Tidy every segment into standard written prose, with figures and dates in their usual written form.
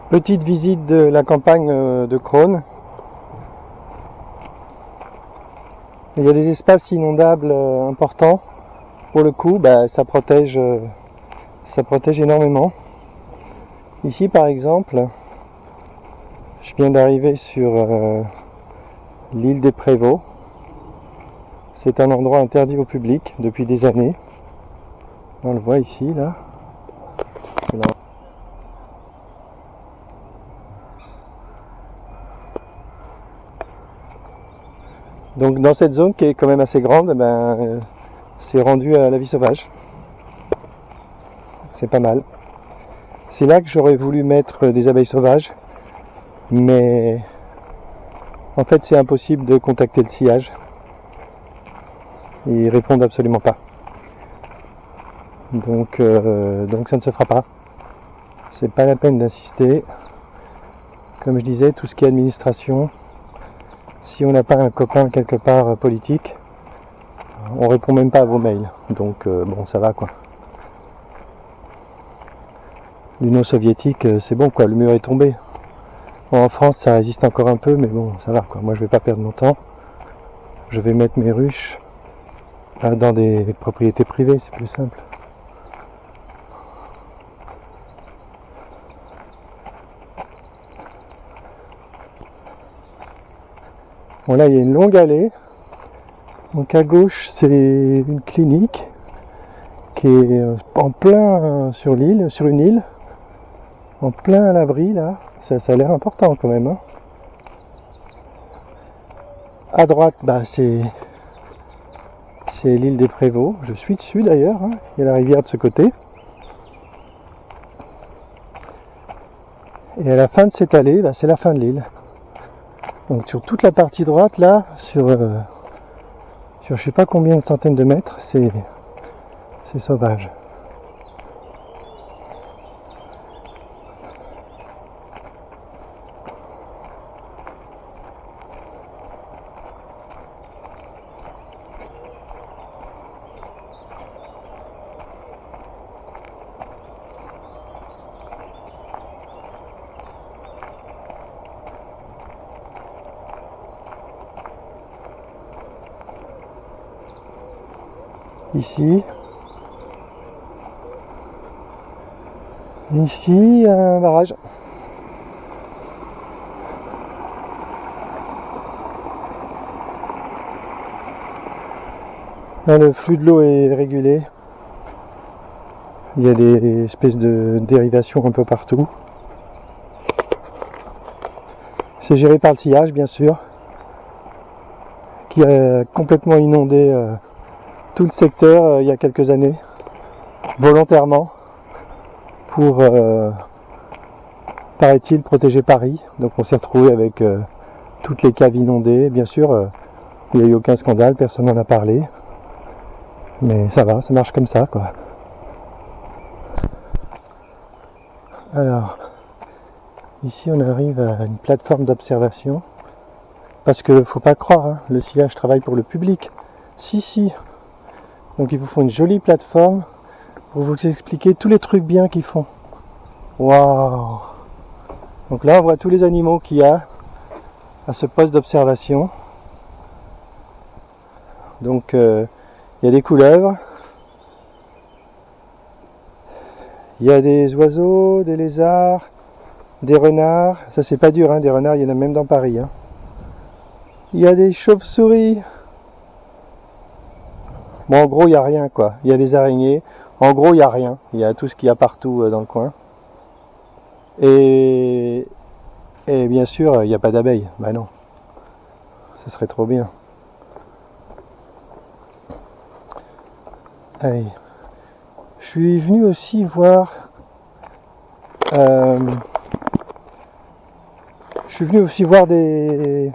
Petite visite de la campagne de Crosne. Il y a des espaces inondables importants. Pour le coup, ça protège énormément. Ici, par exemple, je viens d'arriver sur l'île des Prévots. C'est un endroit interdit au public depuis des années. On le voit ici, là. Donc dans cette zone qui est quand même assez grande, c'est rendu à la vie sauvage. C'est pas mal. C'est là que j'aurais voulu mettre des abeilles sauvages, mais en fait c'est impossible de contacter le sillage. Ils répondent absolument pas. Donc ça ne se fera pas. C'est pas la peine d'insister. Comme je disais, tout ce qui est administration, si on n'a pas un copain quelque part politique, on répond même pas à vos mails. Donc bon, ça va quoi. L'Union soviétique, c'est bon quoi, le mur est tombé. Bon, en France, ça résiste encore un peu, mais bon, ça va quoi. Moi, je vais pas perdre mon temps. Je vais mettre mes ruches dans des propriétés privées, c'est plus simple. Bon là il y a une longue allée, donc à gauche c'est une clinique qui est en plein sur l'île, sur une île, en plein à l'abri là, ça a l'air important quand même. Hein. À droite c'est l'île des Prévots, je suis dessus d'ailleurs, hein. Il y a la rivière de ce côté. Et à la fin de cette allée, c'est la fin de l'île. Donc sur toute la partie droite là, sur je sais pas combien de centaines de mètres, c'est sauvage. Ici, un barrage. Là, le flux de l'eau est régulé. Il y a des espèces de dérivations un peu partout. C'est géré par le sillage, bien sûr, qui a complètement inondé tout le secteur il y a quelques années, volontairement, pour, paraît-il, protéger Paris. Donc on s'est retrouvé avec toutes les caves inondées. Bien sûr, il n'y a eu aucun scandale, personne n'en a parlé. Mais ça va, ça marche comme ça, quoi. Alors, ici on arrive à une plateforme d'observation. Parce que faut pas croire, hein, le sillage travaille pour le public. Si. Donc il vous faut une jolie plateforme pour vous expliquer tous les trucs bien qu'ils font. Waouh! Donc là on voit tous les animaux qu'il y a à ce poste d'observation. Donc il y a des couleuvres, il y a des oiseaux, des lézards, des renards, ça c'est pas dur, hein, des renards, il y en a même dans Paris. Hein. Il y a des chauves-souris. Bon, en gros, il n'y a rien, quoi. Il y a des araignées. En gros, il n'y a rien. Il y a tout ce qu'il y a partout dans le coin. Et bien sûr, il n'y a pas d'abeilles. Bah non. Ce serait trop bien. Allez. Je suis venu aussi voir... je suis venu aussi voir des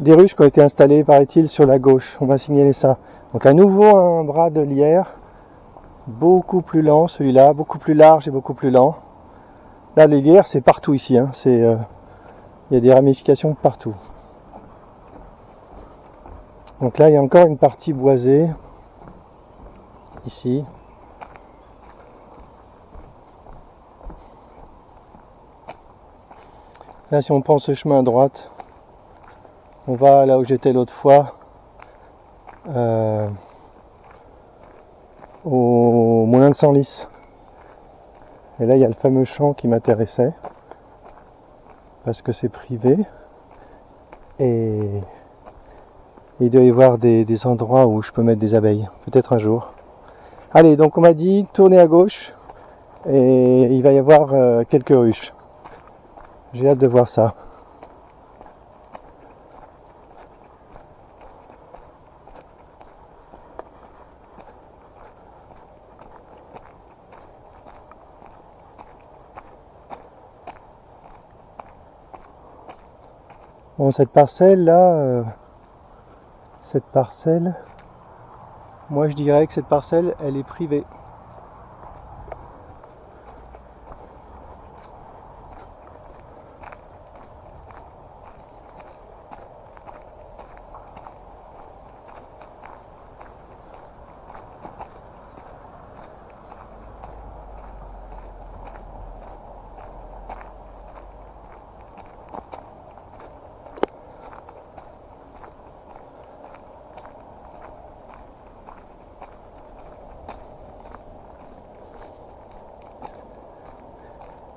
ruches qui ont été installées, paraît-il, sur la gauche. On va signaler ça. Donc à nouveau un bras de lierre, beaucoup plus lent celui-là, beaucoup plus large et beaucoup plus lent. Là les lierres c'est partout ici, hein. Il y a des ramifications partout. Donc là il y a encore une partie boisée, ici. Là si on prend ce chemin à droite, on va là où j'étais l'autre fois, au moulin de Senlis. Et là il y a le fameux champ qui m'intéressait, parce que c'est privé. Et il doit y avoir des endroits où je peux mettre des abeilles, peut-être un jour. Allez, donc on m'a dit tournez à gauche et il va y avoir quelques ruches. J'ai hâte de voir ça. Bon, cette parcelle là, moi je dirais que cette parcelle, elle est privée.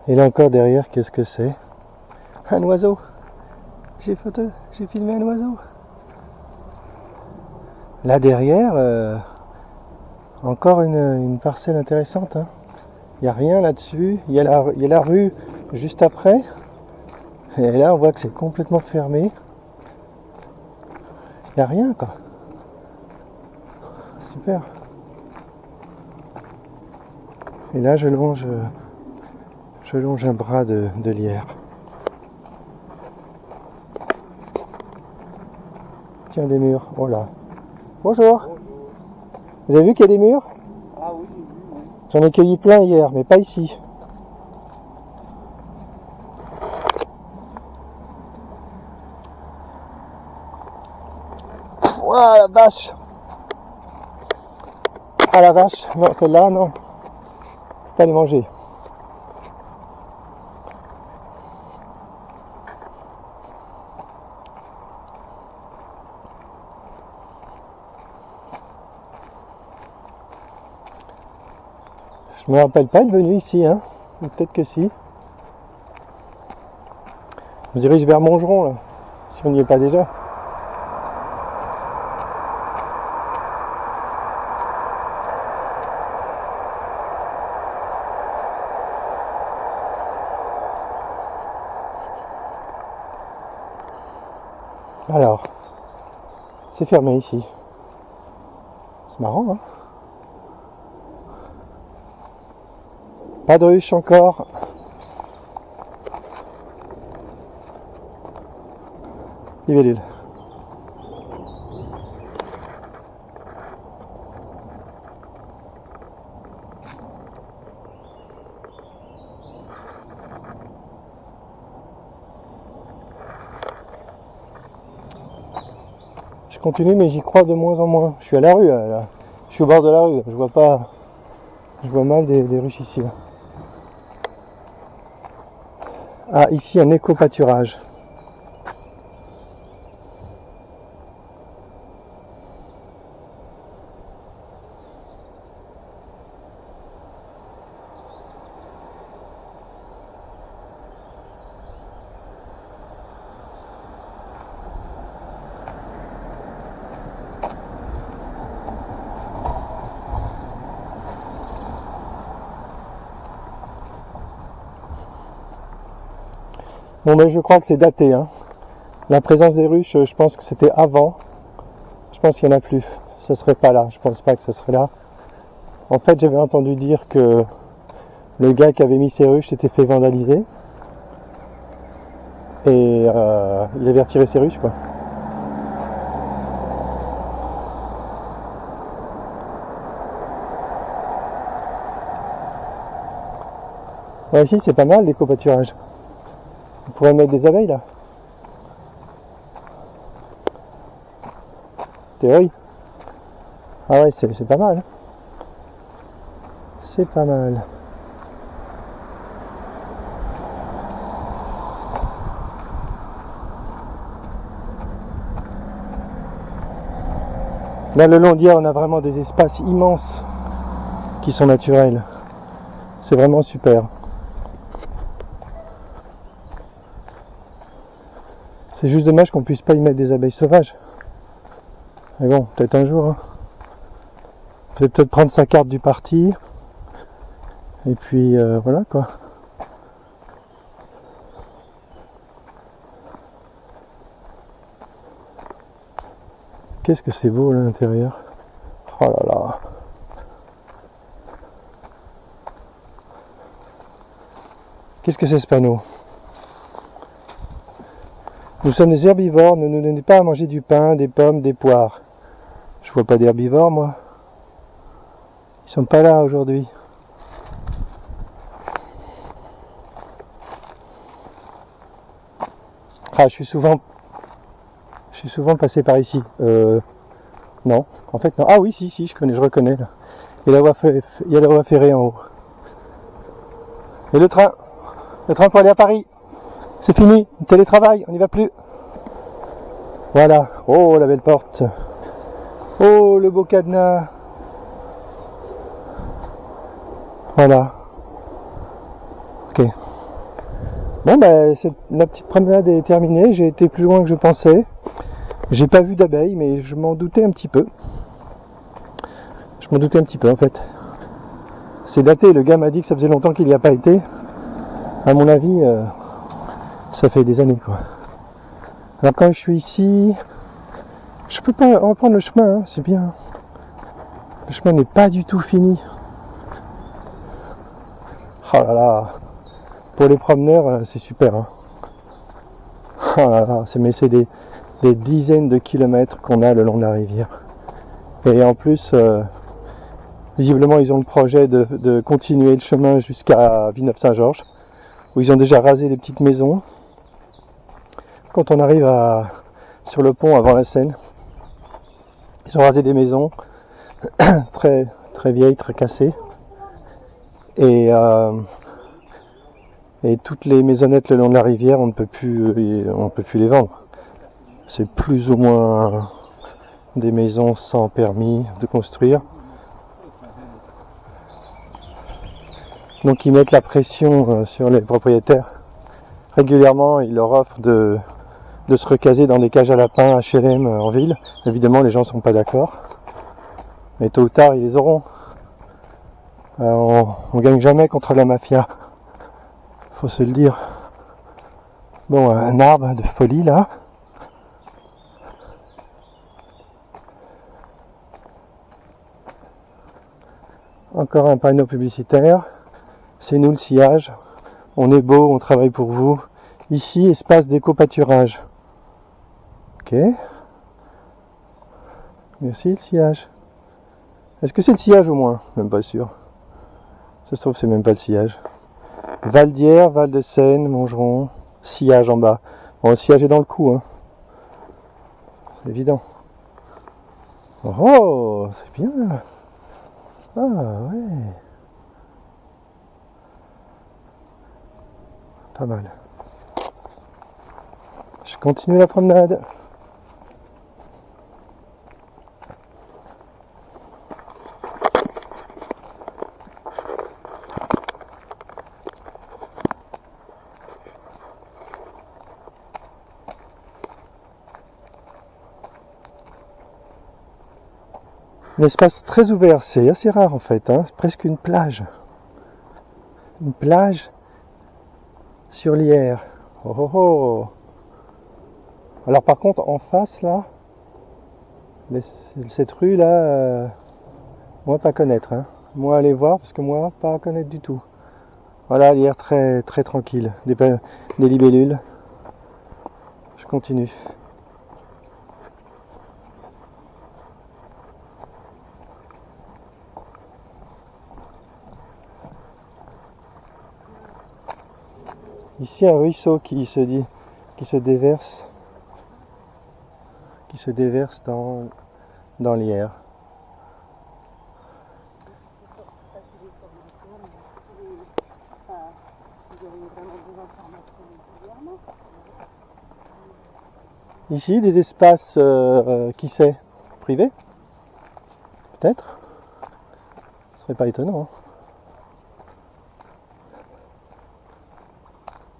Et là encore derrière, qu'est-ce que c'est? Un oiseau. J'ai filmé un oiseau. Là derrière, encore une parcelle intéressante. Hein. Il n'y a rien là-dessus. Il y a la rue juste après. Et là, on voit que c'est complètement fermé. Il n'y a rien, quoi. Super. Et là, je longe un bras de lierre. Tiens, des murs. Oh là. Bonjour. Vous avez vu qu'il y a des murs? Ah oui, j'ai vu, oui. J'en ai cueilli plein hier, mais pas ici. Ouah, la vache! Ah la vache! Non, celle-là, non. Faut pas les manger. Je me rappelle pas être venu ici, hein. Ou peut-être que si. On dirige vers Montgeron, là. Si on n'y est pas déjà. Alors, c'est fermé ici. C'est marrant, hein. Pas de ruche encore. Libellule. Je continue, mais j'y crois de moins en moins. Je suis à la rue, là. Je suis au bord de la rue. Je vois pas. Je vois mal des ruches ici, là. Ah, ici un éco-pâturage. Bon mais je crois que c'est daté, hein. La présence des ruches, je pense que c'était avant. Je pense qu'il n'y en a plus. Ce serait pas là, je pense pas que ce serait là. En fait, j'avais entendu dire que le gars qui avait mis ses ruches s'était fait vandaliser. Et il avait retiré ses ruches, quoi. Ouais, ici, c'est pas mal l'éco-pâturage. On pourrait mettre des abeilles, là. Théorie. Ah ouais, c'est pas mal. C'est pas mal. Là, le long d'hier, on a vraiment des espaces immenses qui sont naturels. C'est vraiment super. C'est juste dommage qu'on puisse pas y mettre des abeilles sauvages. Mais bon, peut-être un jour. Hein. Peut-être prendre sa carte du parti. Et puis voilà quoi. Qu'est-ce que c'est beau là à l'intérieur. Oh là là. Qu'est-ce que c'est ce panneau? Nous sommes des herbivores, ne nous donnez pas à manger du pain, des pommes, des poires. Je vois pas d'herbivores moi. Ils sont pas là aujourd'hui. Ah, je suis souvent passé par ici. Non, en fait non. Ah oui, si, je reconnais là. Il y a la voie ferrée en haut. Et le train pour aller à Paris. C'est fini, télétravail, on n'y va plus. Voilà. Oh, la belle porte. Oh, le beau cadenas. Voilà. Ok. Bon, ben, la petite promenade est terminée. J'ai été plus loin que je pensais. J'ai pas vu d'abeilles, mais je m'en doutais un petit peu. En fait. C'est daté. Le gars m'a dit que ça faisait longtemps qu'il n'y a pas été. À mon avis, ça fait des années, quoi. Alors quand je suis ici, je peux pas reprendre le chemin, hein, c'est bien. Le chemin n'est pas du tout fini. Oh là là. Pour les promeneurs, c'est super. Hein. Oh là là, c'est des dizaines de kilomètres qu'on a le long de la rivière. Et en plus, visiblement, ils ont le projet de continuer le chemin jusqu'à Villeneuve-Saint-Georges, où ils ont déjà rasé les petites maisons. Quand on arrive sur le pont avant la Seine, ils ont rasé des maisons très, très vieilles, très cassées. Et toutes les maisonnettes le long de la rivière, on ne peut plus les vendre. C'est plus ou moins des maisons sans permis de construire. Donc ils mettent la pression sur les propriétaires. Régulièrement, ils leur offrent de se recaser dans des cages à lapins HLM en ville. Évidemment, les gens ne sont pas d'accord. Mais tôt ou tard, ils les auront. On gagne jamais contre la mafia. Faut se le dire. Bon, un arbre de folie là. Encore un panneau publicitaire. C'est nous le sillage. On est beau, on travaille pour vous. Ici, espace d'éco-pâturage. Ok. Merci le sillage. Est-ce que c'est le sillage au moins? Même pas sûr. Ça se trouve c'est même pas le sillage. Val d'Hier, Val de Seine, Montgeron, sillage en bas. Bon, le sillage est dans le cou, hein. C'est évident. Oh, c'est bien. Ah ouais. Pas mal. Je continue la promenade. Un espace très ouvert, c'est assez rare en fait, hein. C'est presque une plage. Une plage sur l'Yerre. Oh oh oh. Alors par contre en face là, cette rue là, moi pas connaître, hein. Moi aller voir parce que moi pas connaître du tout. Voilà, l'air très très tranquille, des libellules. Je continue. Ici un ruisseau qui se déverse, dans l'Yerre. Ici des espaces, qui sait, privés, peut-être. Ce serait pas étonnant.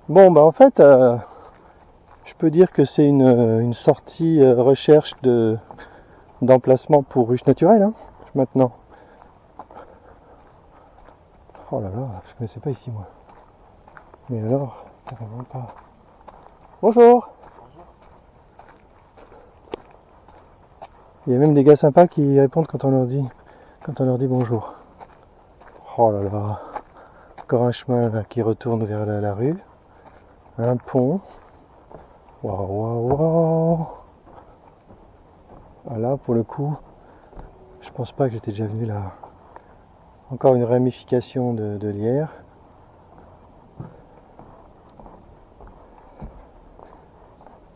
Bon bah en fait, je peux dire que c'est une sortie recherche d'emplacement pour ruche naturelle, hein, maintenant. Oh là là, je connaissais pas ici moi. Mais alors, carrément pas. Bonjour. Il y a même des gars sympas qui répondent quand on leur dit bonjour. Oh là là, encore un chemin là, qui retourne vers la rue, un pont. Waouh waouh waouh. Ah là pour le coup, je pense pas que j'étais déjà venu là. Encore une ramification de l'Yerre.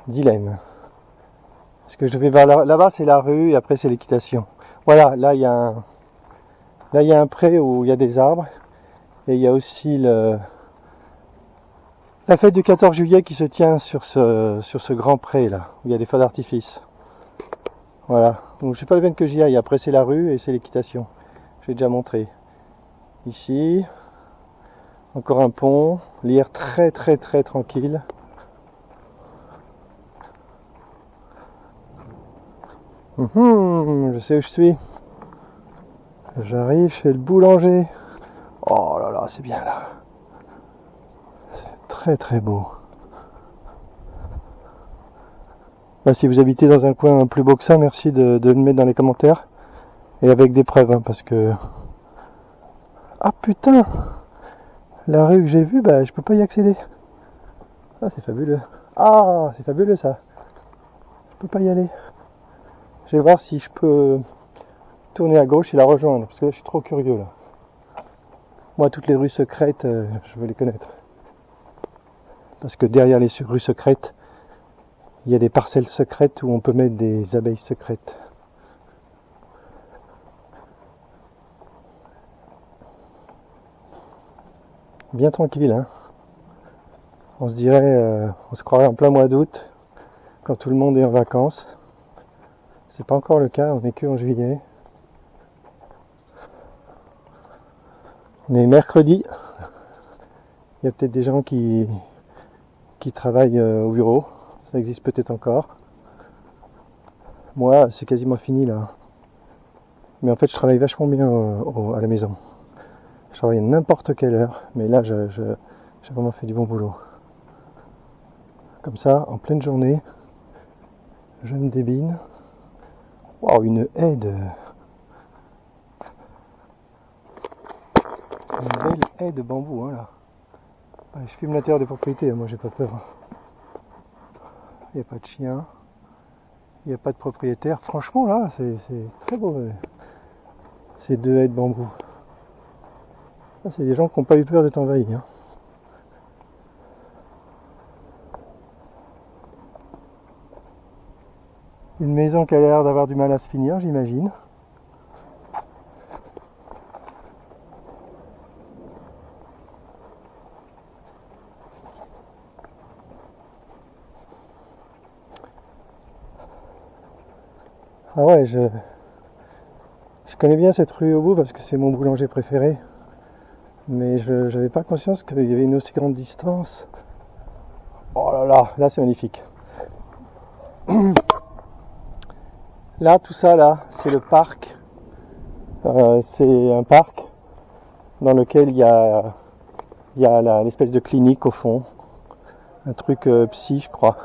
Dilemme. Est-ce que je vais vers là-bas, c'est la rue et après c'est l'équitation. Voilà, là il y a un pré où il y a des arbres et il y a aussi la fête du 14 juillet qui se tient sur ce grand pré là où il y a des feux d'artifice. Voilà, donc c'est pas la peine que j'y aille. Après c'est la rue et c'est l'équitation. Je l'ai déjà montré. Ici, encore un pont, l'Yerre très très très tranquille. Je sais où je suis. J'arrive chez le boulanger. Oh là là, c'est bien là. C'est très très beau. Bah, si vous habitez dans un coin plus beau que ça, merci de le mettre dans les commentaires. Et avec des preuves, hein, parce que... Ah putain! La rue que j'ai vue, bah je peux pas y accéder. Ah c'est fabuleux. Ah c'est fabuleux ça. Je peux pas y aller. Je vais voir si je peux tourner à gauche et la rejoindre, parce que là je suis trop curieux là. Moi toutes les rues secrètes, je veux les connaître. Parce que derrière les rues secrètes, il y a des parcelles secrètes où on peut mettre des abeilles secrètes. Bien tranquille, hein. On se croirait en plein mois d'août, quand tout le monde est en vacances. C'est pas encore le cas, on est que en juillet. On est mercredi. Il y a peut-être des gens qui travaillent au bureau. Ça existe peut-être encore. Moi, c'est quasiment fini là. Mais en fait, je travaille vachement bien à la maison. Je travaille à n'importe quelle heure, mais là, j'ai vraiment fait du bon boulot. Comme ça, en pleine journée, je me débine. Waouh, une haie Une belle haie de bambou, hein, là. Je filme l'intérieur des propriétés, moi j'ai pas peur. Il n'y a pas de chien, il n'y a pas de propriétaire. Franchement, là, c'est très beau. Ces deux haies de bambou. Là, c'est des gens qui n'ont pas eu peur d'être envahis. Hein. Une maison qui a l'air d'avoir du mal à se finir, j'imagine. Ah ouais, je connais bien cette rue au bout parce que c'est mon boulanger préféré. Mais je n'avais pas conscience qu'il y avait une aussi grande distance. Oh là là, là c'est magnifique. Là, tout ça là, c'est le parc. C'est un parc dans lequel il y a l'espèce de clinique au fond, Un truc psy, je crois.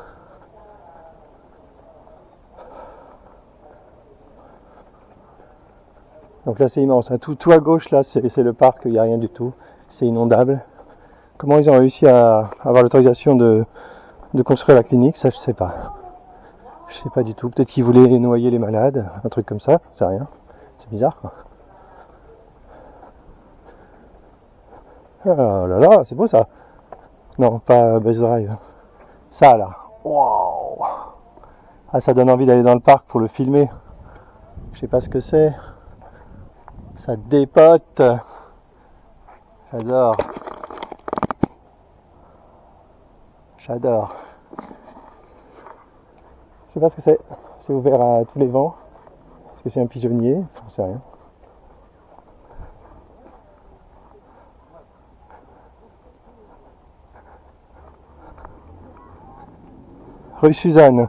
Donc là c'est immense, hein. Tout à gauche là c'est le parc, il n'y a rien du tout, c'est inondable. Comment ils ont réussi à avoir l'autorisation de construire la clinique, ça je sais pas. Je sais pas du tout, peut-être qu'ils voulaient noyer les malades, un truc comme ça, je sais rien. C'est bizarre quoi. Oh là là, c'est beau ça. Non, pas Buzz Drive. Ça là, waouh. Ah, ça donne envie d'aller dans le parc pour le filmer. Je sais pas ce que c'est. Ça dépote. J'adore. J'adore. Je sais pas ce que c'est. C'est ouvert à tous les vents. Est-ce que c'est un pigeonnier? J'en sais rien. Rue Suzanne.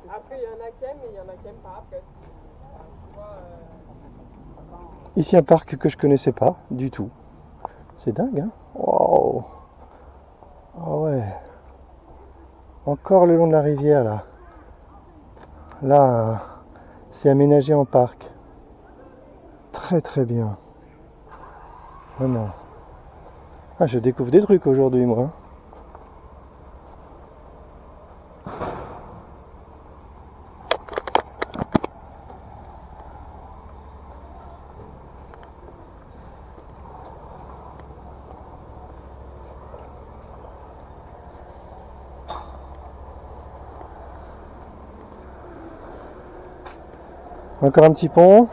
Après, il y en a qui aiment et il y en a qui aiment pas. Après, Ici un parc que je connaissais pas du tout. C'est dingue, hein? Wow. Ah ouais. Encore le long de la rivière là. Là, c'est aménagé en parc. Très très bien. Vraiment. Ah, je découvre des trucs aujourd'hui moi. Encore un petit pont.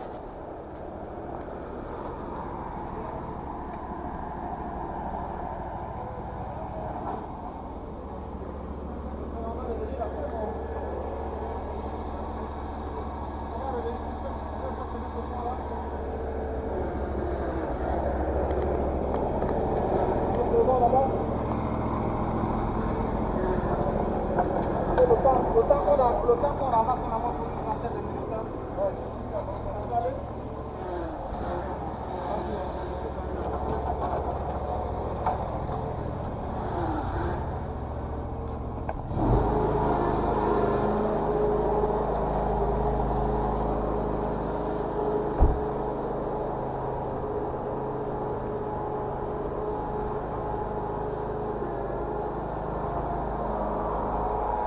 Le temps qu'on ramasse la moto pour une trentaine de minutes.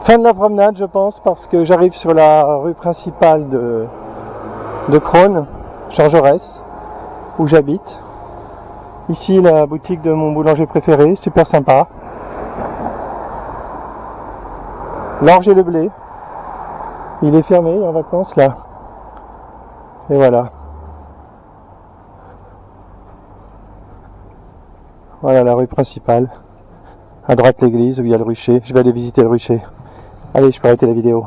Fin de la promenade, je pense, parce que j'arrive sur la rue principale de Crosne, Jean Jaurès, où j'habite. Ici, la boutique de mon boulanger préféré, super sympa. L'Orge et le Blé. Il est fermé, il est en vacances là. Et voilà. Voilà la rue principale. À droite l'église où il y a le rucher. Je vais aller visiter le rucher. Allez, je peux arrêter la vidéo.